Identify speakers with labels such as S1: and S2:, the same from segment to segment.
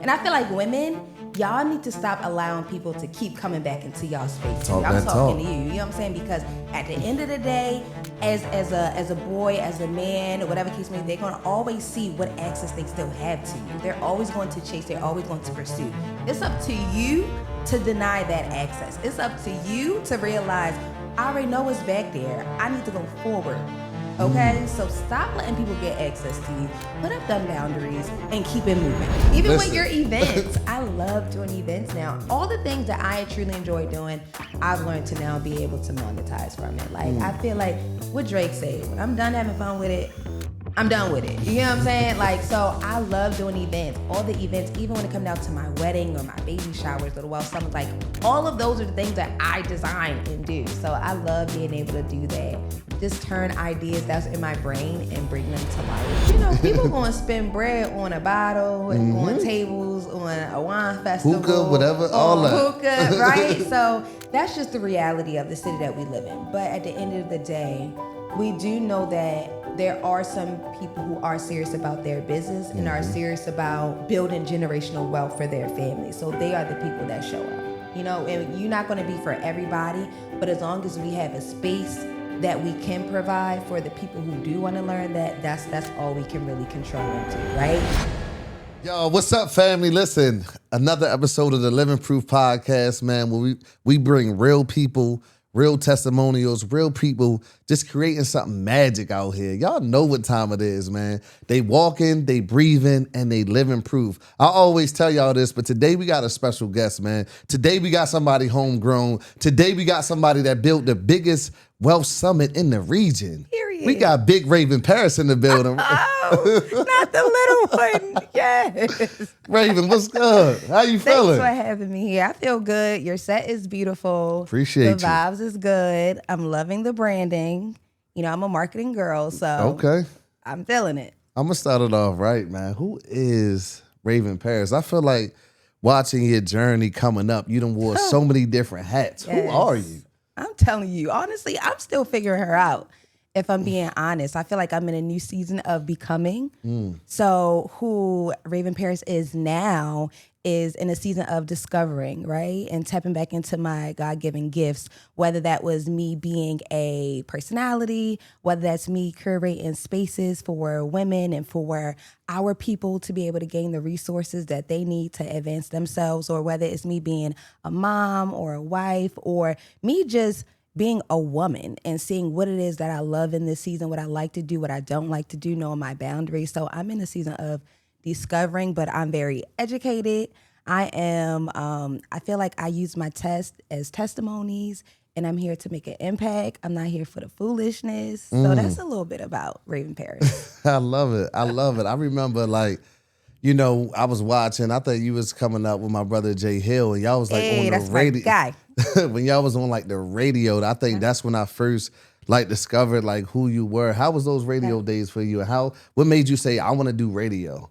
S1: And I feel like women, y'all need to stop allowing people to keep coming back into y'all space.
S2: I'm
S1: talking to you, you know what I'm saying? Because at the end of the day, as a boy, as a man, or whatever case may be, they're gonna always see what access they still have to you. They're always going to chase, they're always going to pursue. It's up to you to deny that access. It's up to you to realize, I already know what's back there. I need to go forward. Okay, so stop letting people get access to you. Put up them boundaries and keep it moving. Even with your events, I love doing events now. All the things that I truly enjoy doing, I've learned to now be able to monetize from it. Like, I feel like what Drake said, when I'm done having fun with it, I'm done with it. You know what I'm saying? Like, so I love doing events. All the events, even when it comes down to my wedding or my baby showers or the well, something's like, all of those are the things that I design and do. So I love being able to do that. Just turn ideas that's in my brain and bring them to life. You know, people gonna spend bread on a bottle, on tables, on a wine festival.
S2: Hookah, whatever, all that.
S1: Hookah, right? So that's just the reality of the city that we live in. But at the end of the day, we do know that there are some people who are serious about their business and are serious about building generational wealth for their family. So they are the people that show up. You know, and you're not going to be for everybody, but as long as we have a space that we can provide for the people who do want to learn, that's all we can really control into, right?
S2: Yo, what's up, family? Listen, another episode of the Living Proof Podcast, man, where we bring real people, real testimonials, real people just creating something magic out here. Y'all know what time it is, man. They walking, they breathing, and they living proof. I always tell y'all this, but today we got a special guest, man. Today we got somebody homegrown. Today we got somebody that built the biggest wealth summit in the region.
S1: Period.
S2: We got Big Raven Paris in the building.
S1: Oh, not the little one. Yes.
S2: Raven, what's good? How you feeling?
S1: Thanks for having me here. I feel good. Your set is beautiful.
S2: Appreciate
S1: the vibes is good. I'm loving the branding. You know, I'm a marketing girl, so
S2: okay.
S1: I'm feeling it.
S2: I'm going to start it off right, man. Who is Raven Paris? I feel like watching your journey coming up, you done wore so many different hats.
S1: Yes.
S2: Who are you?
S1: I'm telling you, honestly, I'm still figuring her out. If I'm being honest, I feel like I'm in a new season of becoming. So who Raven Paris is now is in a season of discovering, right? And tapping back into my God-given gifts, whether that was me being a personality, whether that's me curating spaces for women and for our people to be able to gain the resources that they need to advance themselves, or whether it's me being a mom or a wife, or me just being a woman and seeing what it is that I love in this season, what I like to do, what I don't like to do, knowing my boundaries. So I'm in a season of discovering, but I'm very educated. I am, I feel like I use my test as testimonies, and I'm here to make an impact. I'm not here for the foolishness. So that's a little bit about Raven Paris.
S2: I love it. I love it. I remember, like, you know, I was watching, I thought you was coming up with my brother Jay Hill, and y'all was like on the radio.
S1: Guy.
S2: When y'all was on like the radio, I think that's when I first like discovered like who you were. How was those radio days for you? And what made you say, I want to do radio?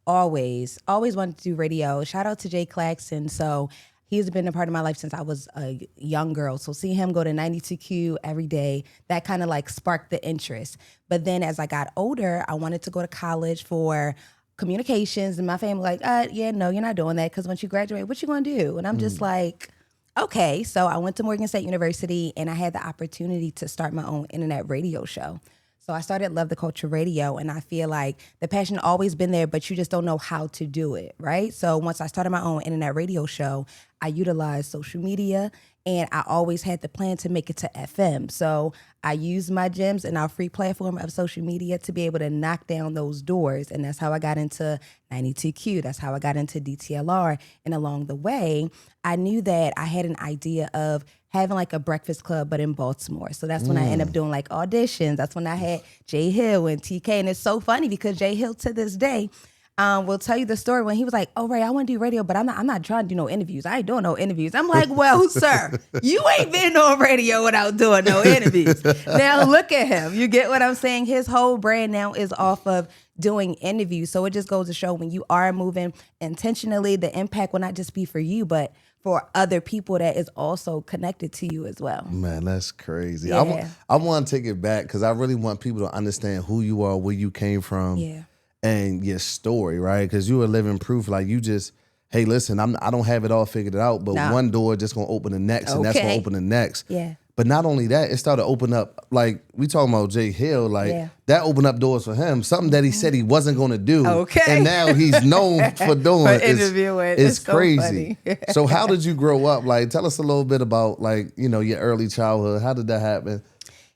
S1: Always wanted to do radio. Shout out to Jay Claxton. So he's been a part of my life since I was a young girl. So see him go to 92Q every day, that kind of like sparked the interest. But then as I got older, I wanted to go to college for communications, and my family like, yeah, no, you're not doing that, because once you graduate, what you gonna do? And I'm just like, okay. So I went to Morgan State University, and I had the opportunity to start my own internet radio show. So I started Love the Culture Radio, and I feel like the passion always been there, but you just don't know how to do it, right? So once I started my own internet radio show, I utilized social media, and I always had the plan to make it to FM. So I used my gems and our free platform of social media to be able to knock down those doors. And that's how I got into 92Q. That's how I got into DTLR. And along the way, I knew that I had an idea of having like a breakfast club, but in Baltimore. So that's when I ended up doing like auditions. That's when I had Jay Hill and TK. And it's so funny because Jay Hill to this day will tell you the story when he was like, oh, Ray, I want to do radio, but I'm not trying to do no interviews. I ain't doing no interviews. I'm like, well, sir, you ain't been on radio without doing no interviews. Now look at him. You get what I'm saying? His whole brand now is off of doing interviews. So it just goes to show when you are moving intentionally, the impact will not just be for you, but for other people that is also connected to you as well.
S2: Man, that's crazy.
S1: Yeah.
S2: I want to take it back because I really want people to understand who you are, where you came from.
S1: Yeah.
S2: and your story, right? Because you were living proof. Like you just, hey, listen, I don't have it all figured out, but
S1: No.
S2: one door just gonna open the next, and that's gonna
S1: Okay.
S2: open the next.
S1: Yeah.
S2: But not only that, it started to open up, like we talking about Jay Hill, like
S1: Yeah.
S2: that opened up doors for him. Something that he said he wasn't gonna do.
S1: Okay.
S2: And now he's known for doing
S1: For
S2: it.
S1: interviewing.
S2: It's
S1: It's so
S2: crazy.
S1: funny.
S2: So how did you grow up? Like tell us a little bit about like, your early childhood. How did that happen?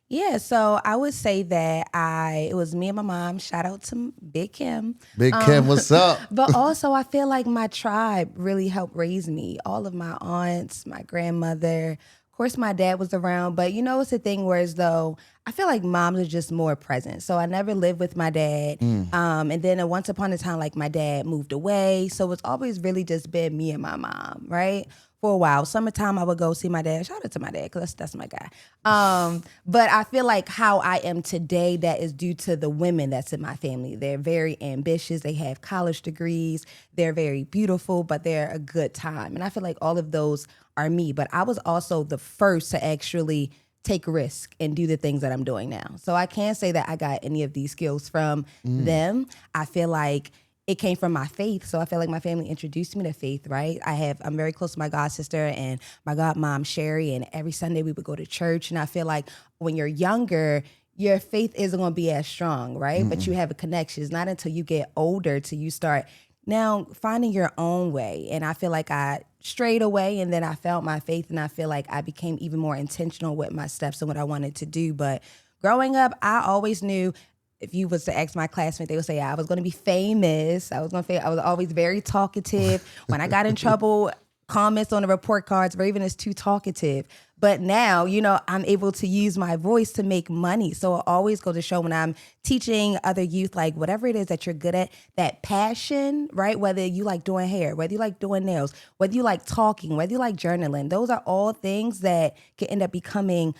S1: Yeah, so I would say that it was me and my mom. Shout out to Big Kim.
S2: Big Kim, what's up?
S1: But also, I feel like my tribe really helped raise me. All of my aunts, my grandmother. Of course, my dad was around. But it's the thing where as though I feel like moms are just more present. So I never lived with my dad. And then once upon a time, like my dad moved away. So it's always really just been me and my mom, right? For a while. Summertime, I would go see my dad. Shout out to my dad, because that's my guy. But I feel like how I am today, that is due to the women that's in my family. They're very ambitious. They have college degrees. They're very beautiful, but they're a good time. And I feel like all of those are me. But I was also the first to actually take risk and do the things that I'm doing now. So I can't say that I got any of these skills from them. I feel like it came from my faith. So I feel like my family introduced me to faith, right? I'm very close to my god sister and my godmom, Sherry, and every Sunday we would go to church. And I feel like when you're younger, your faith isn't going to be as strong, right? But you have a connection. It's not until you get older till you start now finding your own way. And I feel like I strayed away and then I found my faith, and I feel like I became even more intentional with my steps and what I wanted to do. But growing up, I always knew, if you was to ask my classmate, they would say I was going to be famous. I was always very talkative. When I got in trouble, comments on the report cards, Raven is too talkative. But now, I'm able to use my voice to make money. So I always go to show when I'm teaching other youth, like whatever it is that you're good at, that passion, right? Whether you like doing hair, whether you like doing nails, whether you like talking, whether you like journaling, those are all things that can end up becoming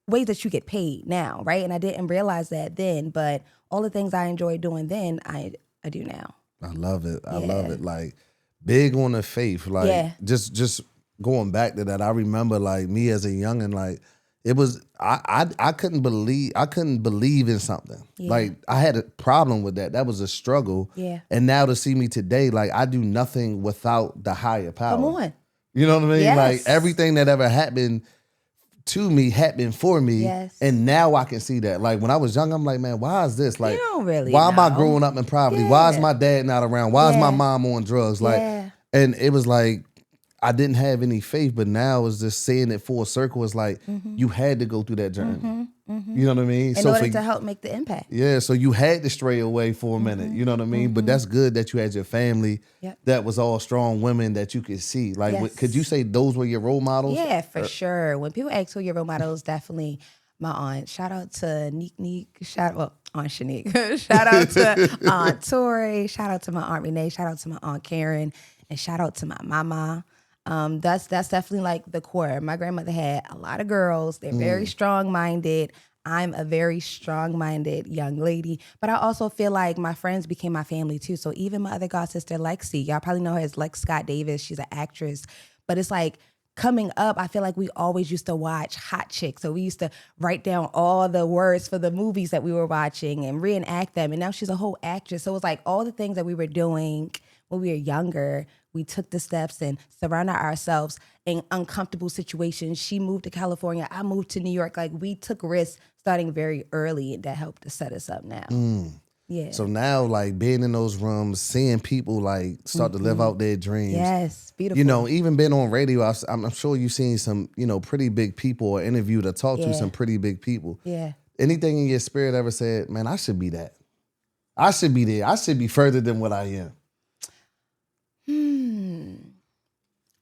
S1: ways that you get paid now, right? And I didn't realize that then, but all the things I enjoyed doing then, I do now.
S2: I love it. I love it. Like big on the faith. Like just going back to that, I remember like me as a youngin', like it was I couldn't believe in something.
S1: Yeah.
S2: Like I had a problem with that. That was a struggle.
S1: Yeah.
S2: And now to see me today, like I do nothing without the higher power.
S1: Come on.
S2: You know what I mean?
S1: Yes.
S2: Like everything that ever happened to me happened for me.
S1: Yes.
S2: And now I can see that. Like when I was young, I'm like, man, why is this? Like,
S1: You don't really
S2: why am I
S1: know.
S2: growing up in poverty?
S1: Yeah.
S2: Why is my dad not around? Why is my
S1: Yeah.
S2: mom on drugs? Like,
S1: Yeah.
S2: and it was like, I didn't have any faith, but now it's just saying it full circle. It's like, you had to go through that journey. You know what I mean?
S1: In order to help make the impact.
S2: Yeah, so you had to stray away for a minute, you know what I mean? But that's good that you had your family that was all strong women that you could see. Like,
S1: Yes.
S2: could you say those were your role models?
S1: Yeah, for sure. When people ask who your role model is, definitely my aunt. Shout out to Neek. Aunt Shanique. Shout out to Aunt Tori. Shout out to my Aunt Renee. Shout out to my Aunt Karen. And shout out to my mama. That's definitely like the core. My grandmother had a lot of girls. They're very strong-minded. I'm a very strong-minded young lady, but I also feel like my friends became my family too. So even my other god sister, Lexi, y'all probably know her as Lex Scott Davis. She's an actress, but it's like coming up, I feel like we always used to watch Hot Chicks. So we used to write down all the words for the movies that we were watching and reenact them. And now she's a whole actress. So it was like all the things that we were doing when we were younger, we took the steps and surrounded ourselves in uncomfortable situations. She moved to California. I moved to New York. Like we took risks starting very early, and that helped to set us up now. Yeah.
S2: So now, like being in those rooms, seeing people like start to live out their dreams.
S1: Yes, beautiful.
S2: You know, even being on radio, I'm sure you've seen some, pretty big people or interviewed or talked to some pretty big people.
S1: Yeah.
S2: Anything in your spirit ever said, man, I should be that. I should be there. I should be further than what I am.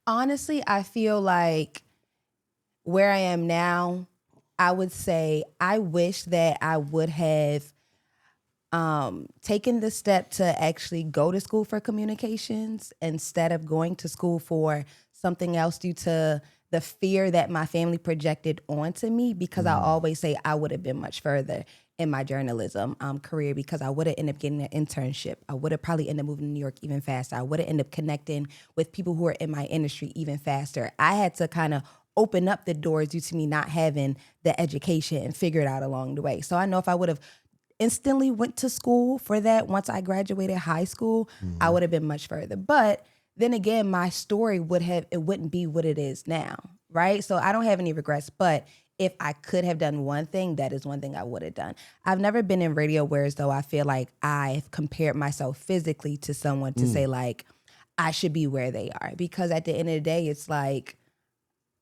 S1: Honestly, I feel like where I am now, I would say I wish that I would have taken the step to actually go to school for communications instead of going to school for something else due to the fear that my family projected onto me, because I always say I would have been much further in my journalism career, because I would have ended up getting an internship. I would have probably ended up moving to New York even faster. I would have ended up connecting with people who are in my industry even faster. I had to kind of open up the doors due to me not having the education and figure it out along the way. So I know if I would have instantly went to school for that once I graduated high school, I would have been much further. But then again, my story wouldn't be what it is now, right? So I don't have any regrets, but if I could have done one thing, that is one thing I would have done. I've never been in radio where as though I feel like I've compared myself physically to someone to say like, I should be where they are. Because at the end of the day, it's like,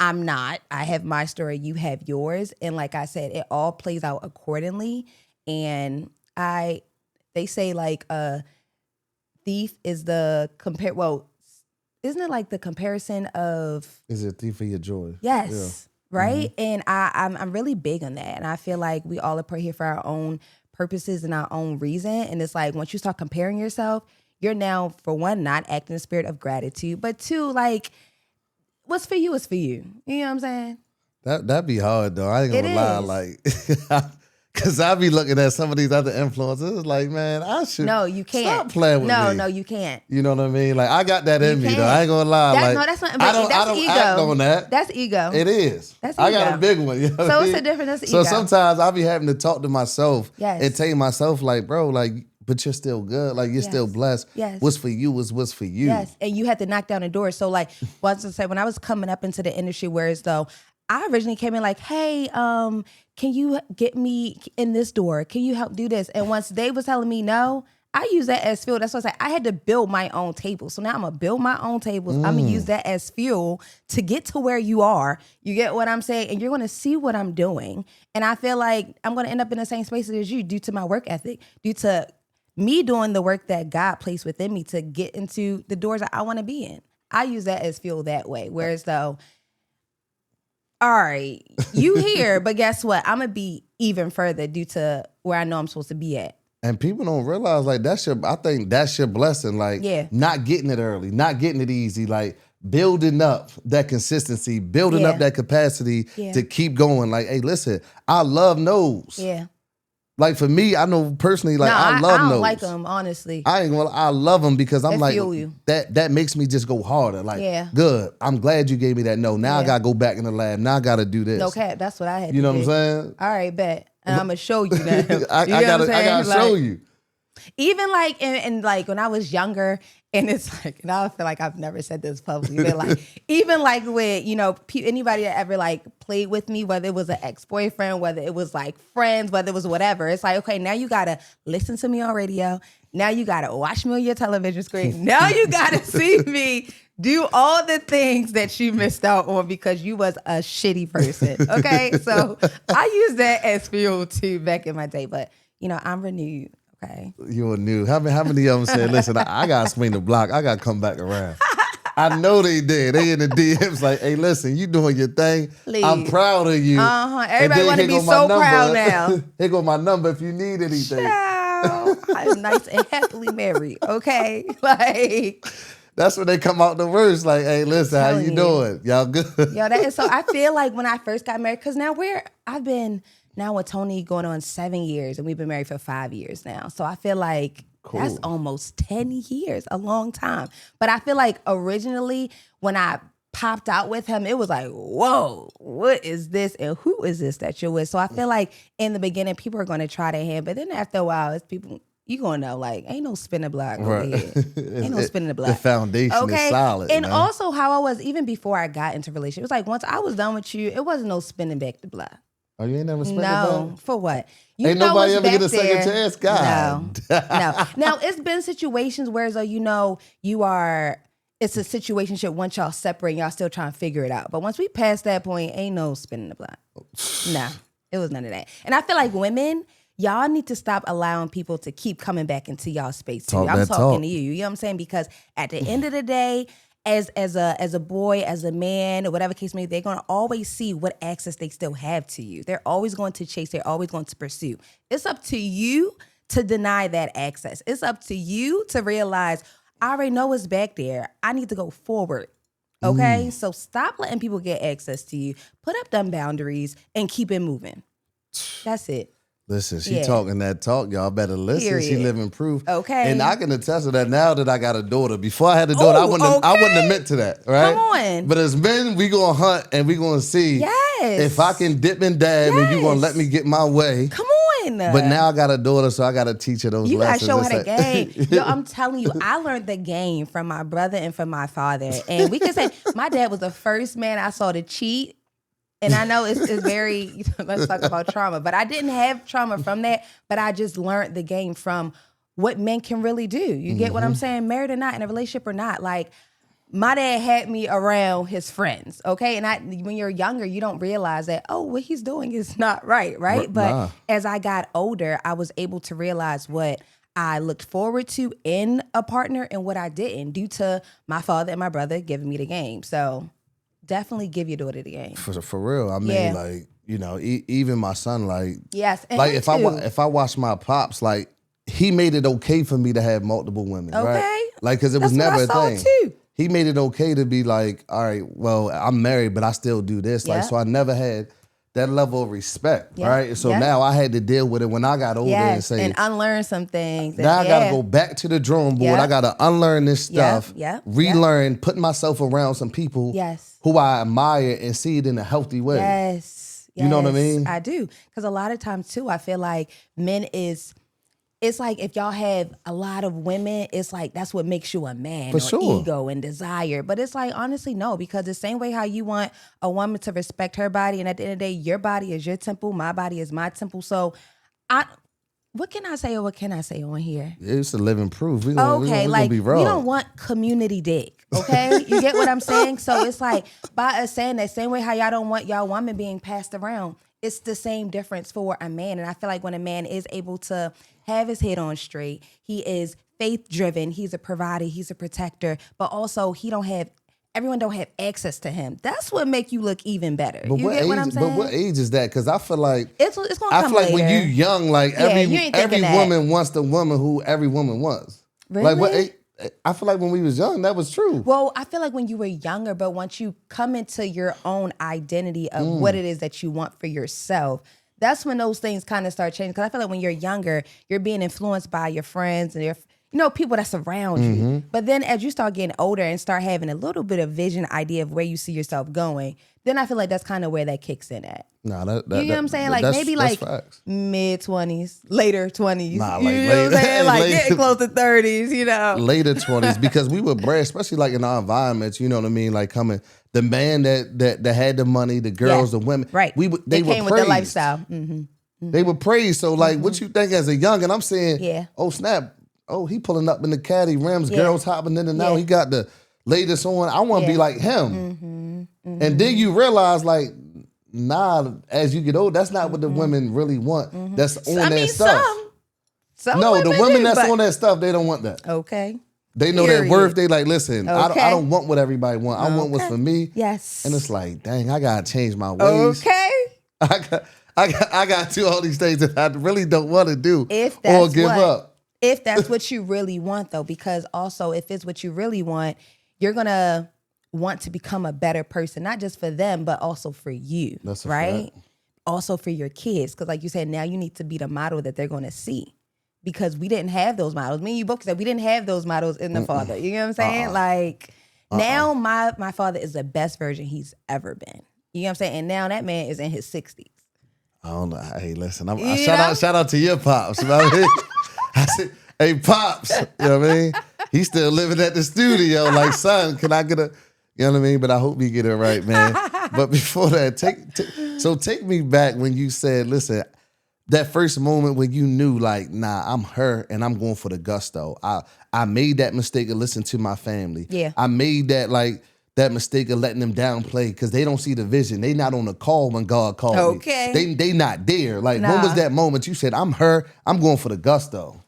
S1: I'm not. I have my story, you have yours. And like I said, it all plays out accordingly. And they say like thief is the isn't it like the comparison of
S2: Is it a thief of your joy?
S1: Yes.
S2: Yeah.
S1: Right. And I'm really big on that. And I feel like we all are here for our own purposes and our own reason. And it's like once you start comparing yourself, you're now, for one, not acting in the spirit of gratitude, but two, like, what's for you is for you. You know what I'm saying?
S2: That'd be hard though. I ain't gonna lie, like cause I be looking at some of these other influencers like, man, I should
S1: you can't.
S2: Stop playing with me.
S1: No, you can't.
S2: You know what I mean? Like I got that in me though. I ain't gonna lie.
S1: That's not.
S2: I don't
S1: ego.
S2: act on that.
S1: That's ego.
S2: It is.
S1: That's
S2: I
S1: ego.
S2: got a big one. You know what
S1: So
S2: I
S1: it's
S2: mean?
S1: a different. That's
S2: So
S1: ego.
S2: sometimes I be having to talk to myself
S1: Yes.
S2: and tell myself like, bro, like, but you're still good. Like you're still blessed.
S1: Yes.
S2: What's for you is what's for you.
S1: Yes, and you had to knock down the door. So like, once I say, when I was coming up into the industry, whereas though I originally came in like, hey, can you get me in this door? Can you help do this? And once they was telling me no, I use that as fuel. That's what I say. I had to build my own table. So now I'm gonna build my own tables. I'm gonna use that as fuel to get to where you are. You get what I'm saying? And you're gonna see what I'm doing. And I feel like I'm gonna end up in the same spaces as you due to my work ethic, due to me doing the work that God placed within me to get into the doors that I want to be in. I use that as fuel that way. Whereas though, all right, you here, but guess what? I'm going to be even further due to where I know I'm supposed to be at.
S2: And people don't realize like I think that's your blessing. Like not getting it early, not getting it easy, like building up that consistency, building up that capacity to keep going. Like, hey, listen, I love no's.
S1: Yeah.
S2: Like for me, I know personally, like I love
S1: I don't
S2: no's.
S1: like them, honestly.
S2: I love them because I'm like,
S1: fuel you.
S2: that makes me just go harder. Like, good. I'm glad you gave me that no. Now I gotta go back in the lab. Now I gotta do this.
S1: No cap. That's what I had to do.
S2: You know what I'm saying?
S1: All right, bet. And I'm gonna show you that.
S2: I gotta show you.
S1: Even like, and like when I was younger, and it's like, and I feel like I've never said this publicly, but like, even like with, you know, anybody that ever like played with me, whether it was an ex-boyfriend, whether it was like friends, whether it was whatever, it's like, okay, now you gotta listen to me on radio. Now you gotta watch me on your television screen. Now you gotta see me do all the things that you missed out on because you was a shitty person. Okay. So I use that as fuel too back in my day, but you know, I'm renewed. Okay.
S2: You were new. How many of them said, listen, I gotta swing the block. I gotta come back around. I know they did. They in the DMs like, hey, listen, you doing your thing.
S1: Please.
S2: I'm proud of you.
S1: Everybody want to be so proud now.
S2: Here go my number if you need anything.
S1: Child, I'm nice and happily married. Okay. Like.
S2: That's when they come out the worst. Like, hey, listen, how you doing? Y'all good?
S1: Yo, that is so. I feel like when I first got married, because now I've been now with Tony going on 7 years, and we've been married for 5 years now. So I feel like that's almost 10 years, a long time. But I feel like originally when I popped out with him, it was like, whoa, what is this? And who is this that you're with? So I feel like in the beginning, people are going to try their hand. But then after a while, it's people... You gonna know, like, ain't no spinning block over here. Ain't no spinning the block.
S2: The foundation is solid.
S1: And
S2: man.
S1: also how I was, even before I got into relationship, it was like, once I was done with you, it wasn't no spinning back the block.
S2: Oh, you ain't never spent
S1: No, for what? You
S2: ain't
S1: know
S2: nobody
S1: what's
S2: ever
S1: back
S2: get a
S1: there.
S2: second chance? God.
S1: No. Now, it's been situations where, though, you know, it's a situationship once y'all separate, y'all still trying to figure it out. But once we pass that point, ain't no spinning the block. Nah, it was none of that. And I feel like women... Y'all need to stop allowing people to keep coming back into y'all space too. I'm talking to you. You know what I'm saying? Because at the end of the day, as a boy, as a man, or whatever case may be, they're gonna always see what access they still have to you. They're always going to chase, they're always going to pursue. It's up to you to deny that access. It's up to you to realize, I already know what's back there. I need to go forward. Okay? So stop letting people get access to you. Put up them boundaries and keep it moving. That's it.
S2: Listen, she talking that talk. Y'all better listen.
S1: Period.
S2: She living proof.
S1: Okay.
S2: And I can attest to that now that I got a daughter. Before I had a daughter, I wouldn't admit to that, right?
S1: Come on.
S2: But as men, we gonna hunt and we gonna see
S1: Yes.
S2: If I can dip and dab and you gonna let me get my way.
S1: Come on.
S2: But now I got a daughter, so I got to teach her those lessons.
S1: You got to show her the game. Yo, I'm telling you, I learned the game from my brother and from my father. And we can say my dad was the first man I saw to cheat. And I know it's very, let's talk about trauma, but I didn't have trauma from that, but I just learned the game from what men can really do. You get what I'm saying? Married or not, in a relationship or not. Like, my dad had me around his friends, okay? And when you're younger, you don't realize that, oh, what he's doing is not right? But as I got older, I was able to realize what I looked forward to in a partner and what I didn't, due to my father and my brother giving me the game. So definitely give your daughter the game.
S2: For real. I mean, like, you know, even my son, like,
S1: yes, and
S2: like if I watch my pops, like, he made it okay for me to have multiple women, right? Like, because it was never a thing.
S1: Too.
S2: He made it okay to be like, all right, well, I'm married, but I still do this. Like, so I never had that level of respect, right? So now I had to deal with it when I got older and say,
S1: and unlearn some things.
S2: Now I got to go back to the drawing board. I got to unlearn this stuff, relearn, put myself around some people who I admire and see it in a healthy way.
S1: Yes.
S2: You know what I mean?
S1: I do. Because a lot of times, too, I feel like it's like if y'all have a lot of women, it's like that's what makes you a man. For sure. Ego and desire. But it's like, honestly, no, because the same way how you want a woman to respect her body, and at the end of the day, your body is your temple, my body is my temple. So what can I say on here?
S2: It's a living proof. We
S1: like,
S2: be raw.
S1: We don't want community dick, okay? You get what I'm saying? So it's like, by us saying that same way how y'all don't want y'all woman being passed around, it's the same difference for a man. And I feel like when a man is able to have his head on straight, he is faith-driven, he's a provider, he's a protector, but also everyone don't have access to him. That's what make you look even better.
S2: But
S1: you get what I'm saying?
S2: But what age is that? Because I feel like
S1: it's gonna come
S2: I feel like
S1: later.
S2: when you young, like every woman wants the woman who every woman wants.
S1: Really?
S2: Like what age? I feel like when we was young, that was true.
S1: Well, I feel like when you were younger, but once you come into your own identity of what it is that you want for yourself, that's when those things kind of start changing. Because I feel like when you're younger, you're being influenced by your friends and people that surround you. But then as you start getting older and start having a little bit of vision idea of where you see yourself going, then I feel like that's kind of where that kicks in at.
S2: Nah,
S1: you know what I'm saying? Like maybe like mid-20s, later 20s.
S2: Nah,
S1: you know what I'm saying? Like getting close to 30s,
S2: Later 20s, because we were bred, especially like in our environments, you know what I mean? Like the man that had the money, the girls, the women.
S1: Right.
S2: They
S1: came
S2: were
S1: with the
S2: praised.
S1: lifestyle.
S2: They were praised. So like what you think as a young, and I'm saying, oh snap, oh he pulling up in the caddy rims, girls hopping in and out, he got the latest on. I want to be like him. And then you realize like, nah, as you get old, that's not what the women really want. That's on that stuff.
S1: Some
S2: no, the women
S1: do,
S2: that's on that stuff, they don't want that.
S1: Okay.
S2: They know their worth. They like, listen,
S1: Okay.
S2: I don't want what everybody want. I want what's for me.
S1: Yes.
S2: And it's like, dang, I gotta change my ways.
S1: Okay.
S2: I got to do all these things that I really don't want to do or give up.
S1: If that's what you really want, though, because also if it's what you really want, you're gonna want to become a better person, not just for them, but also for you.
S2: That's a
S1: right.
S2: fact.
S1: Also for your kids, because like you said, now you need to be the model that they're going to see. Because we didn't have those models. Me and you both said we didn't have those models in the father. You know what I'm saying? Like now my father is the best version he's ever been. You know what I'm saying? And now that man is in his 60s.
S2: I don't know. Hey, listen, shout out to your pops. You know what I mean? I said, hey, pops. You know what I mean? He's still living at the studio. Like, son, can I get a, you know what I mean? But I hope you get it right, man. But before that, take me back when you said, listen, that first moment when you knew, like, nah, I'm her and I'm going for the gusto. I made that mistake of listening to my family.
S1: Yeah.
S2: I made that mistake of letting them downplay because they don't see the vision. They not on the call when God called me. They not there. Like, when was that moment you said, I'm her, I'm going for the gusto?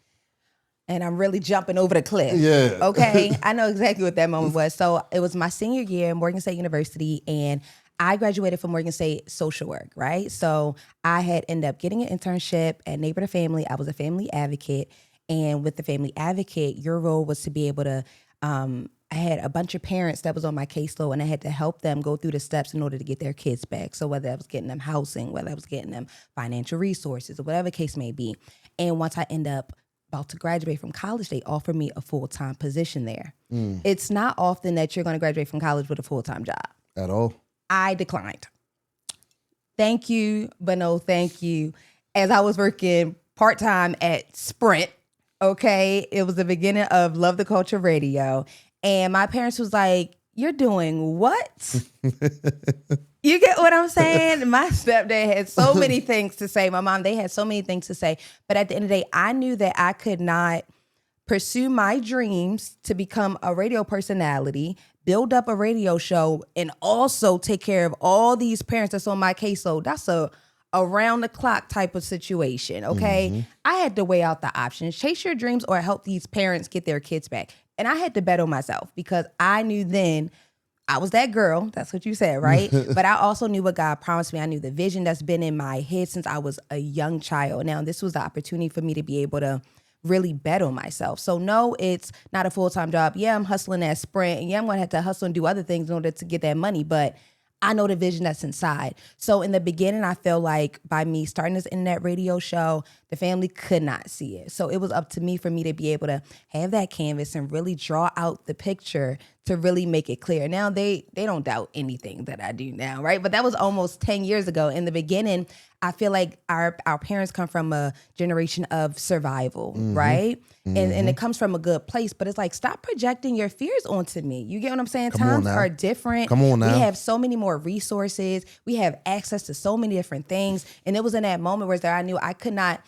S1: And I'm really jumping over the cliff.
S2: Yeah.
S1: Okay. I know exactly what that moment was. So it was my senior year at Morgan State University, and I graduated from Morgan State social work, right? So I had ended up getting an internship at Neighbor to Family. I was a family advocate. And with the family advocate, your role was to be able to, I had a bunch of parents that was on my caseload, and I had to help them go through the steps in order to get their kids back. So whether I was getting them housing, whether I was getting them financial resources, or whatever the case may be. And once I end up about to graduate from college, they offered me a full-time position there. It's not often that you're going to graduate from college with a full-time job.
S2: At all?
S1: I declined. Thank you, but no thank you. As I was working part-time at Sprint, okay, it was the beginning of Love the Culture Radio. And my parents was like, you're doing what? You get what I'm saying? My stepdad had so many things to say. My mom, they had so many things to say. But at the end of the day, I knew that I could not pursue my dreams to become a radio personality, build up a radio show, and also take care of all these parents that's on my caseload. That's a around the clock type of situation, okay? I had to weigh out the options, chase your dreams or help these parents get their kids back. And I had to bet on myself because I knew then I was that girl. That's what you said, right? But I also knew what God promised me. I knew the vision that's been in my head since I was a young child. Now, this was the opportunity for me to be able to really bet on myself. So no, it's not a full-time job. Yeah, I'm hustling at Sprint. And yeah, I'm going to have to hustle and do other things in order to get that money. But I know the vision that's inside. So in the beginning, I felt like by me starting this internet radio show, the family could not see it. So it was up to me for me to be able to have that canvas and really draw out the picture to really make it clear. Now they don't doubt anything that I do now, right? But that was almost 10 years ago. In the beginning, I feel like our parents come from a generation of survival, right? And it comes from a good place, but it's like, stop projecting your fears onto me. You get what I'm saying? Times are different.
S2: Come on now.
S1: We have so many more resources. We have access to so many different things. And it was in that moment where I knew I could not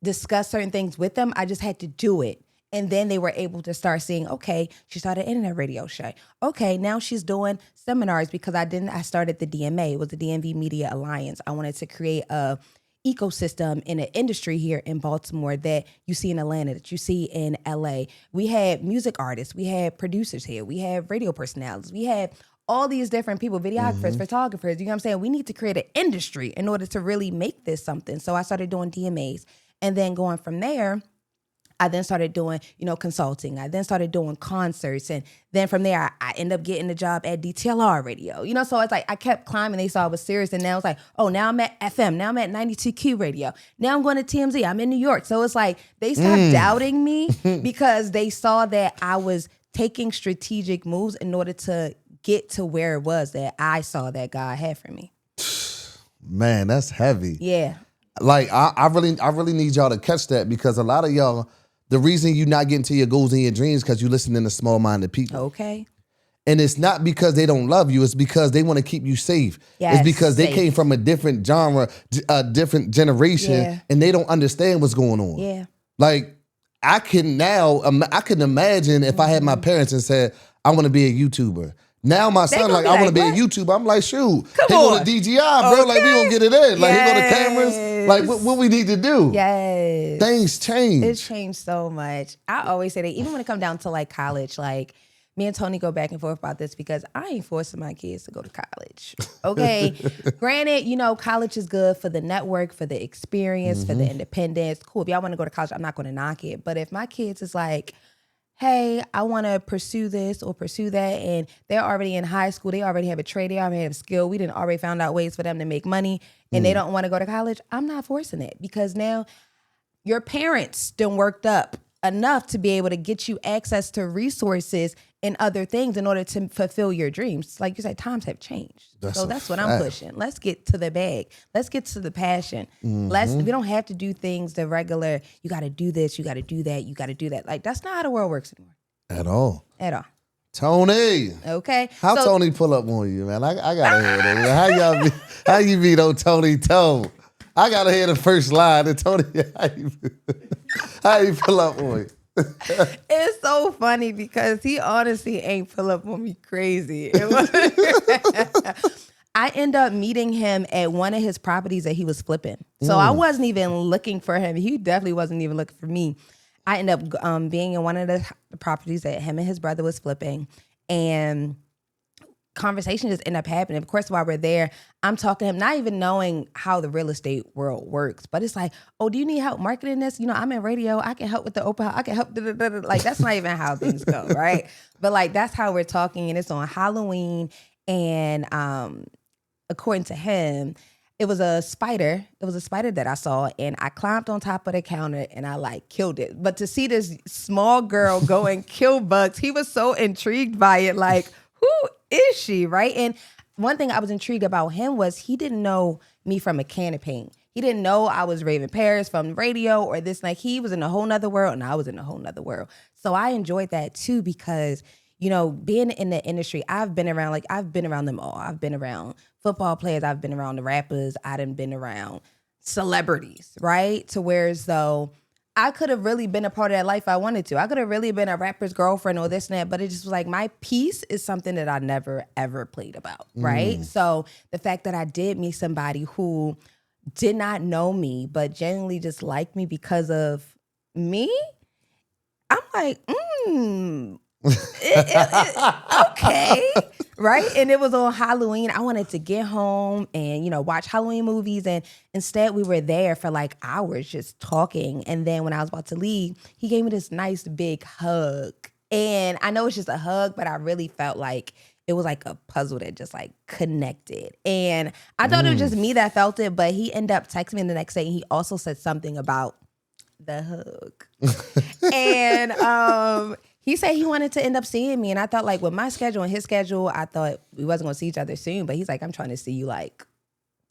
S1: discuss certain things with them. I just had to do it. And then they were able to start seeing, okay, she started an internet radio show. Okay, now she's doing seminars because I started the DMA. It was the DMV Media Alliance. I wanted to create a ecosystem in an industry here in Baltimore that you see in Atlanta, that you see in LA. We had music artists, we had producers here, we had radio personalities, we had all these different people, videographers, photographers. You know what I'm saying? We need to create an industry in order to really make this something. So I started doing DMAs. And then going from there, I then started doing, consulting. I then started doing concerts. And then from there, I ended up getting a job at DTLR radio. So it's like I kept climbing. They saw I was serious. And now it's like, oh, now I'm at FM. Now I'm at 92Q radio. Now I'm going to TMZ. I'm in New York. So it's like they stopped doubting me because they saw that I was taking strategic moves in order to get to where it was that I saw that God had for me.
S2: Man, that's heavy.
S1: Yeah.
S2: Like I really need y'all to catch that because a lot of y'all, the reason you're not getting to your goals and your dreams because you listening to small-minded people.
S1: Okay.
S2: And it's not because they don't love you. It's because they want to keep you safe.
S1: Yes,
S2: it's because they
S1: safe.
S2: came from a different genre, a different generation, and they don't understand what's going on.
S1: Yeah.
S2: Like I can imagine if I had my parents and said, I want to be a YouTuber. Now my son I want to be a YouTuber. I'm like, shoot, he go to DGI, bro. Okay. Like, we gonna get it in. Like, he go to cameras. Like, what we need to do.
S1: Yes.
S2: Things change.
S1: It's changed so much. I always say that even when it comes down to like college, like me and Tony go back and forth about this because I ain't forcing my kids to go to college. Okay. Granted, college is good for the network, for the experience, for the independence. Cool. If y'all want to go to college, I'm not going to knock it. But if my kids is like, hey, I want to pursue this or pursue that, and they're already in high school, they already have a trade, they already have a skill, we didn't already found out ways for them to make money, and they don't want to go to college, I'm not forcing it because now your parents done worked up enough to be able to get you access to resources and other things in order to fulfill your dreams. Like you said, times have changed. So that's what I'm pushing. Let's get to the bag. Let's get to the passion. We don't have to do things the regular, you got to do this, you got to do that, you got to do that. Like, that's not how the world works anymore.
S2: At all.
S1: At all.
S2: Tony.
S1: Okay.
S2: How Tony pull up on you, man? I gotta hear that. How you beat on Tony Toe? I gotta hear the first line. And Tony, how you pull up on you?
S1: It's so funny because he honestly ain't pull up on me crazy. I end up meeting him at one of his properties that he was flipping. So I wasn't even looking for him. He definitely wasn't even looking for me. I end up being in one of the properties that him and his brother was flipping. And conversation just ended up happening. Of course, while we're there, I'm talking to him, not even knowing how the real estate world works. But it's like, oh, do you need help marketing this? I'm in radio. I can help with the open house. I can help. Like, that's not even how things go, right? But like, that's how we're talking. And it's on Halloween. And according to him, it was a spider. It was a spider that I saw. And I climbed on top of the counter and I like killed it. But to see this small girl go and kill bugs, he was so intrigued by it. Like, who is she, right? And one thing I was intrigued about him was he didn't know me from a can of paint. He didn't know I was Raven Paris from radio or this. Like, he was in a whole nother world and I was in a whole nother world. So I enjoyed that too because, you know, being in the industry, I've been around them all. I've been around football players. I've been around the rappers. I done been around celebrities, right? To where as though I could have really been a part of that life if I wanted to. I could have really been a rapper's girlfriend or this and that, but it just was like my piece is something that I never, ever played about, right? So the fact that I did meet somebody who did not know me, but genuinely just liked me because of me, I'm like, okay, right? And it was on Halloween. I wanted to get home and, you know, watch Halloween movies. And instead we were there for like hours just talking. And then when I was about to leave, he gave me this nice big hug. And I know it's just a hug, but I really felt like it was like a puzzle that just like connected. And I thought it was just me that felt it, but he ended up texting me the next day and he also said something about the hug. And he said he wanted to end up seeing me. And I thought like with my schedule and his schedule, I thought we wasn't going to see each other soon. But he's like, I'm trying to see you like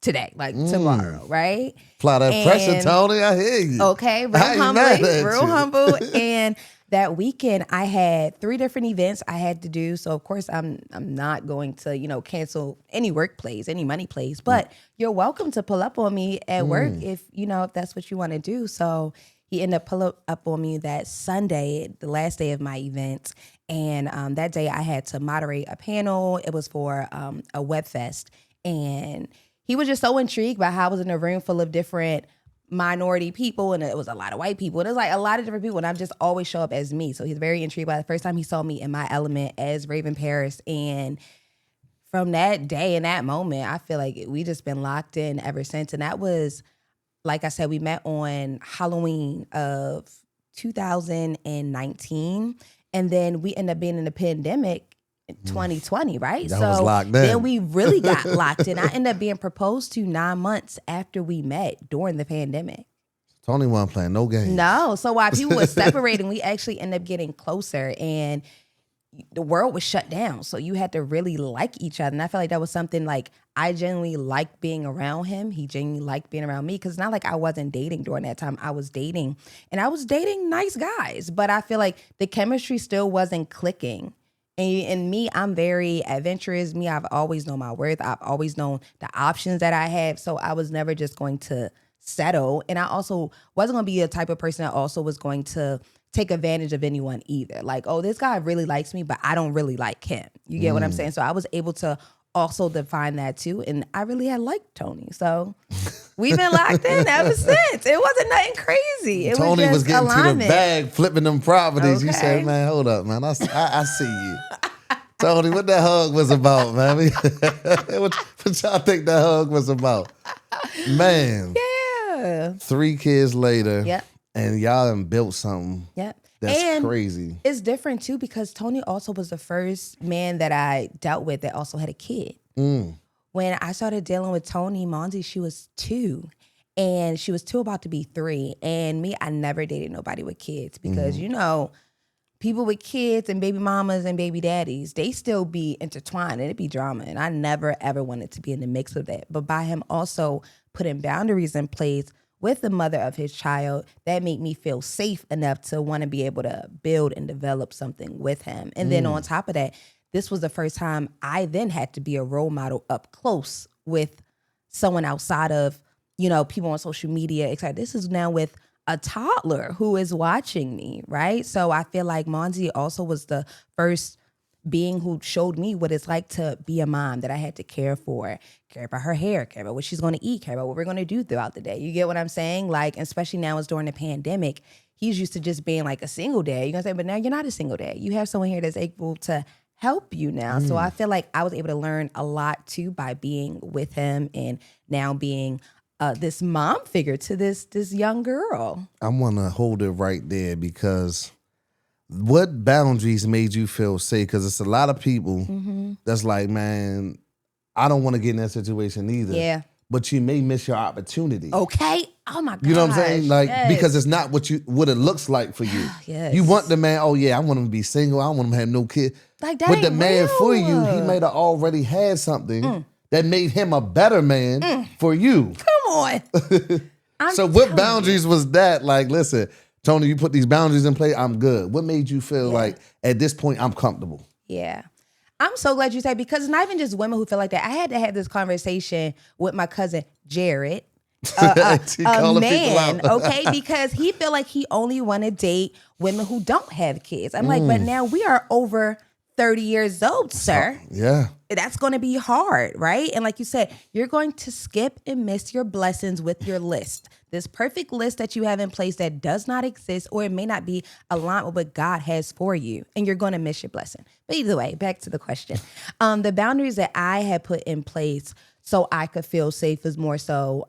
S1: today, like tomorrow, right?
S2: Apply that pressure, Tony. I hear you.
S1: Okay, real humble. And that weekend, I had 3 different events I had to do. So of course, I'm not going to, you know, cancel any work plays, any money plays. But you're welcome to pull up on me at work if you know if that's what you want to do. So he ended up pulling up on me that Sunday, the last day of my event. And that day I had to moderate a panel. It was for a web fest. And he was just so intrigued by how I was in a room full of different minority people. And it was a lot of white people. And it was like a lot of different people. And I just always show up as me. So he's very intrigued by the first time he saw me in my element as Raven Paris. And from that day and that moment, I feel like we just been locked in ever since. And that was, like I said, we met on Halloween of 2019. And then we ended up being in the pandemic in 2020, right?
S2: That was locked in.
S1: Then we really got locked in. I ended up being proposed to 9 months after we met during the pandemic.
S2: Tony wasn't playing no games.
S1: No. So while people were separating, we actually ended up getting closer. And the world was shut down. So you had to really like each other. And I felt like that was something like I genuinely liked being around him. He genuinely liked being around me. Because it's not like I wasn't dating during that time. I was dating. And I was dating nice guys. But I feel like the chemistry still wasn't clicking. And me, I'm very adventurous. Me, I've always known my worth. I've always known the options that I have. So I was never just going to settle. And I also wasn't going to be a type of person that also was going to take advantage of anyone either. Like, oh, this guy really likes me, but I don't really like him. You get what I'm saying? So I was able to also define that too. And I really had liked Tony. So we've been locked in ever since. It wasn't nothing crazy. It
S2: Tony was getting
S1: alignment.
S2: to the bag, flipping them properties.
S1: Okay.
S2: You said, man, hold up, man. I see you. Tony, what that hug was about, man? what y'all think that hug was about? Man.
S1: Yeah.
S2: 3 kids later.
S1: Yep.
S2: And y'all done built something.
S1: Yep.
S2: That's
S1: and
S2: crazy.
S1: It's different too because Tony also was the first man that I dealt with that also had a kid. When I started dealing with Tony, Monzi, she was 2. And she was 2 about to be 3. And me, I never dated nobody with kids because, you know, people with kids and baby mamas and baby daddies, they still be intertwined and it'd be drama. And I never, ever wanted to be in the mix of that. But by him also putting boundaries in place with the mother of his child, that made me feel safe enough to want to be able to build and develop something with him. And then on top of that, this was the first time I then had to be a role model up close with someone outside of, you know, people on social media, etc. This is now with a toddler who is watching me, right? So I feel like Monzi also was the first being who showed me what it's like to be a mom, that I had to care for, care about her hair, care about what she's going to eat, care about what we're going to do throughout the day. You get what I'm saying? Like, especially now it's during the pandemic, he's used to just being like a single dad. You're going to say, but now you're not a single dad. You have someone here that's able to help you now. So I feel like I was able to learn a lot too by being with him and now being this mom figure to this young girl.
S2: I want to hold it right there because what boundaries made you feel safe? Because it's a lot of people that's like, man, I don't want to get in that situation either.
S1: Yeah.
S2: But you may miss your opportunity.
S1: Okay. Oh my God.
S2: You know what I'm saying? Like,
S1: yes.
S2: because it's not what it looks like for you.
S1: Yes.
S2: You want the man, oh yeah, I want him to be single. I want him to have no kid.
S1: Like that
S2: But the
S1: ain't
S2: man
S1: real.
S2: for you, he might have already had something that made him a better man for you.
S1: Come on.
S2: So what boundaries was that? Like, listen, Tony, you put these boundaries in play, I'm good. What made you feel like at this point I'm comfortable?
S1: Yeah. I'm so glad you said, because it's not even just women who feel like that. I had to have this conversation with my cousin Jared, a man, okay, because he feel like he only want to date women who don't have kids. I'm like, but now we are over 30 years old, sir.
S2: Yeah.
S1: That's going to be hard, right? And like you said, you're going to skip and miss your blessings with your list. This perfect list that you have in place that does not exist, or it may not be aligned with what God has for you, and you're going to miss your blessing. But either way, back to the question. The boundaries that I had put in place so I could feel safe was more so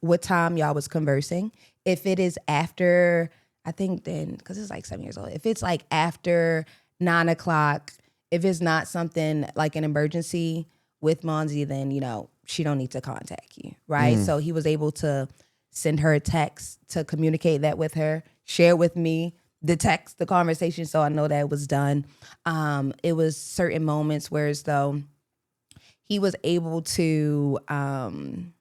S1: what time y'all was conversing. If it is after, I think then, because it's like 7 years old, if it's like after 9 o'clock, if it's not something like an emergency with Monzi, then, you know, she don't need to contact you, right? So he was able to send her a text to communicate that with her, share with me the text, the conversation, so I know that it was done. It was certain moments where as though he was able to, and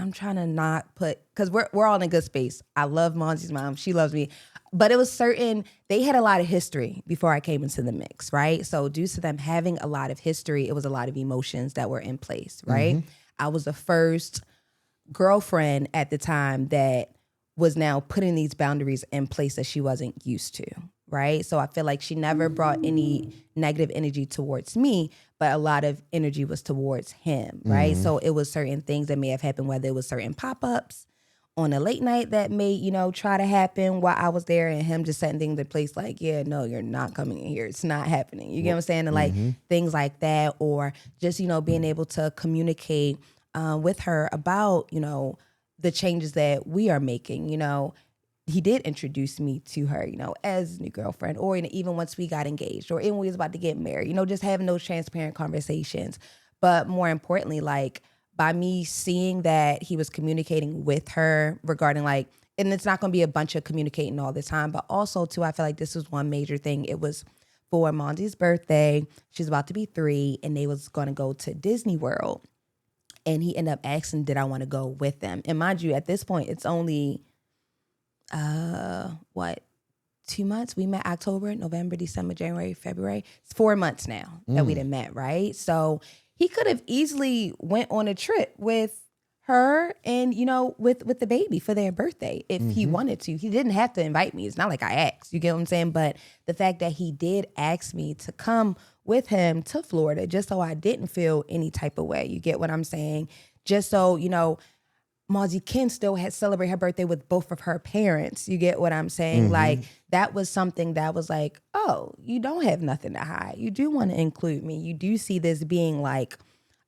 S1: I'm trying to not put, because we're all in a good space. I love Monzi's mom. She loves me. But it was certain, they had a lot of history before I came into the mix, right? So due to them having a lot of history, it was a lot of emotions that were in place, right? I was the first girlfriend at the time that was now putting these boundaries in place that she wasn't used to, right? So I feel like she never brought any negative energy towards me, but a lot of energy was towards him, right? So it was certain things that may have happened, whether it was certain pop-ups on a late night that may, you know, try to happen while I was there, and him just setting things in place like, yeah, no, you're not coming in here. It's not happening. You get what I'm saying? And like things like that, or just, you know, being able to communicate with her about, you know, the changes that we are making. You know, he did introduce me to her, you know, as new girlfriend, or even once we got engaged, or even when we was about to get married, you know, just having those transparent conversations. But more importantly, like, by me seeing that he was communicating with her regarding like, and it's not going to be a bunch of communicating all the time, but also too, I feel like this was one major thing. It was for Monzi's birthday. She's about to be 3, and they was going to go to Disney World. And he ended up asking, did I want to go with them? And mind you, at this point, it's only, 2 months? We met October, November, December, January, February. It's 4 months now that we done met, right? So he could have easily went on a trip with her and, you know, with the baby for their birthday if he wanted to. He didn't have to invite me. It's not like I asked. You get what I'm saying? But the fact that he did ask me to come with him to Florida just so I didn't feel any type of way. You get what I'm saying? Just so, you know, Mozzie can still celebrate her birthday with both of her parents. You get what I'm saying? Like, that was something that was like, oh, you don't have nothing to hide. You do want to include me. You do see this being like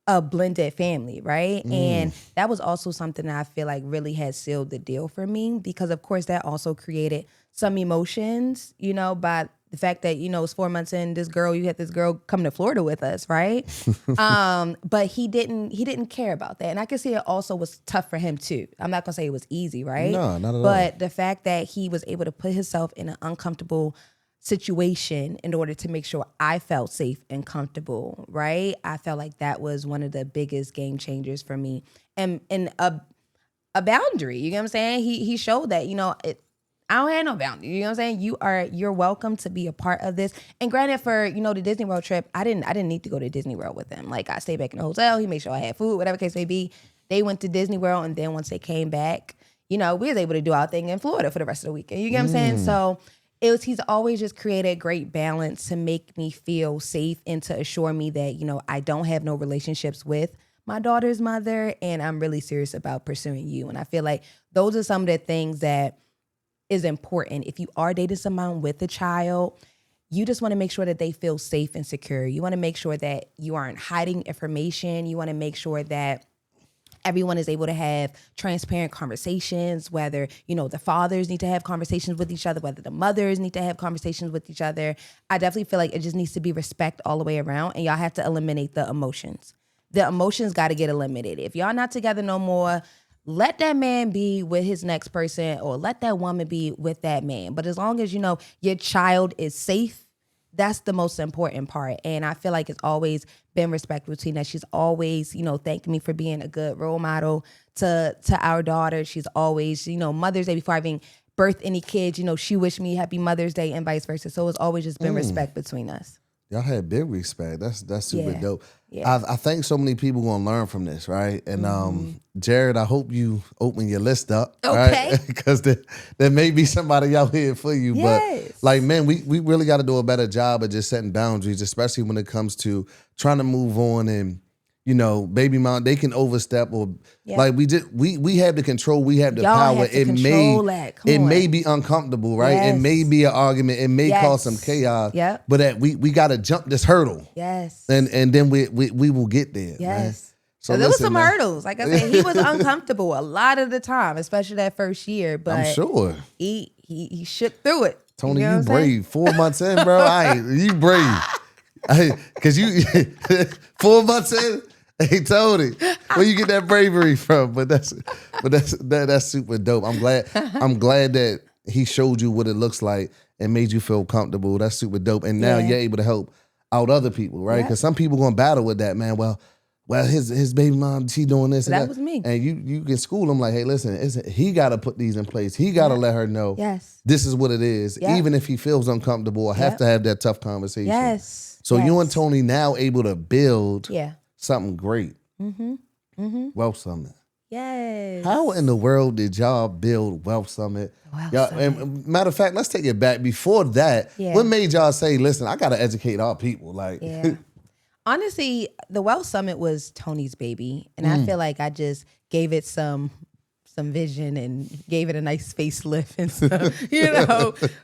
S1: a blended family, right? And that was also something that I feel like really has sealed the deal for me, because of course that also created some emotions, you know, by the fact that, you know, it's 4 months in, you had this girl come to Florida with us, right? But he didn't care about that. And I can see it also was tough for him too. I'm not gonna say it was easy, right?
S2: No, not at all.
S1: But the fact that he was able to put himself in an uncomfortable situation in order to make sure I felt safe and comfortable, right? I felt like that was one of the biggest game changers for me. And a boundary, you know what I'm saying? He showed that, you know, I don't have no boundary. You know what I'm saying? You're welcome to be a part of this. And granted, for, you know, the Disney World trip, I didn't need to go to Disney World with them. Like, I stayed back in the hotel. He made sure I had food, whatever case may be. They went to Disney World, and then once they came back, you know, we was able to do our thing in Florida for the rest of the weekend. You get what I'm saying? So he's always just created a great balance to make me feel safe and to assure me that, you know, I don't have no relationships with my daughter's mother, and I'm really serious about pursuing you. And I feel like those are some of the things that is important. If you are dating someone with a child, you just want to make sure that they feel safe and secure. You want to make sure that you aren't hiding information. You want to make sure that everyone is able to have transparent conversations, whether, you know, the fathers need to have conversations with each other, whether the mothers need to have conversations with each other. I definitely feel like it just needs to be respect all the way around, and y'all have to eliminate the emotions. The emotions got to get eliminated. If y'all not together no more, let that man be with his next person, or let that woman be with that man. But as long as, you know, your child is safe, that's the most important part. And I feel like it's always been respect between us. She's always, thanked me for being a good role model to our daughter. She's always, Mother's Day, before I even birthed any kids, she wished me happy Mother's Day and vice versa. So it's always just been respect between us.
S2: Y'all had big respect. That's super dope.
S1: Yeah.
S2: I think so many people gonna learn from this, right? And Jared, I hope you open your list up,
S1: Okay.
S2: right? Because there may be somebody out here for you.
S1: Yes.
S2: But like, man, we really got to do a better job of just setting boundaries, especially when it comes to trying to move on. And baby mom, they can overstep, or like we have the control, we have the
S1: Y'all
S2: power.
S1: have to control that. Come
S2: it
S1: on.
S2: may be uncomfortable, right?
S1: Yes.
S2: It may be an argument, it may cause some chaos.
S1: Yep.
S2: But that we got to jump this hurdle.
S1: Yes.
S2: And then we will get there.
S1: Yes.
S2: Man. So
S1: there was
S2: listen,
S1: some
S2: man.
S1: hurdles. Like I said, he was uncomfortable a lot of the time, especially that first year. But
S2: I'm sure.
S1: He shook through it.
S2: Tony,
S1: know
S2: you
S1: what I'm saying?
S2: brave. 4 months in, bro. You brave. Cause you 4 months in. Hey Tony, where you get that bravery from? But that's super dope. I'm glad that he showed you what it looks like and made you feel comfortable. That's super dope. And now you're able to help out other people, right? Because some people gonna battle with that, man. Well, his baby mom, she doing this.
S1: That
S2: and
S1: was me.
S2: And you can school him like, hey, listen, he got to put these in place. He got to let her know this is what it is, even if he feels uncomfortable or have to have that tough conversation.
S1: Yes.
S2: So you and Tony now able to build something great. Wealth Summit.
S1: Yes.
S2: How in the world did y'all build Wealth Summit? And matter of fact, let's take it back. Before that, what made y'all say, listen, I got to educate our people? Like,
S1: honestly, the Wealth Summit was Tony's baby. And I feel like I just gave it some vision and gave it a nice facelift and stuff,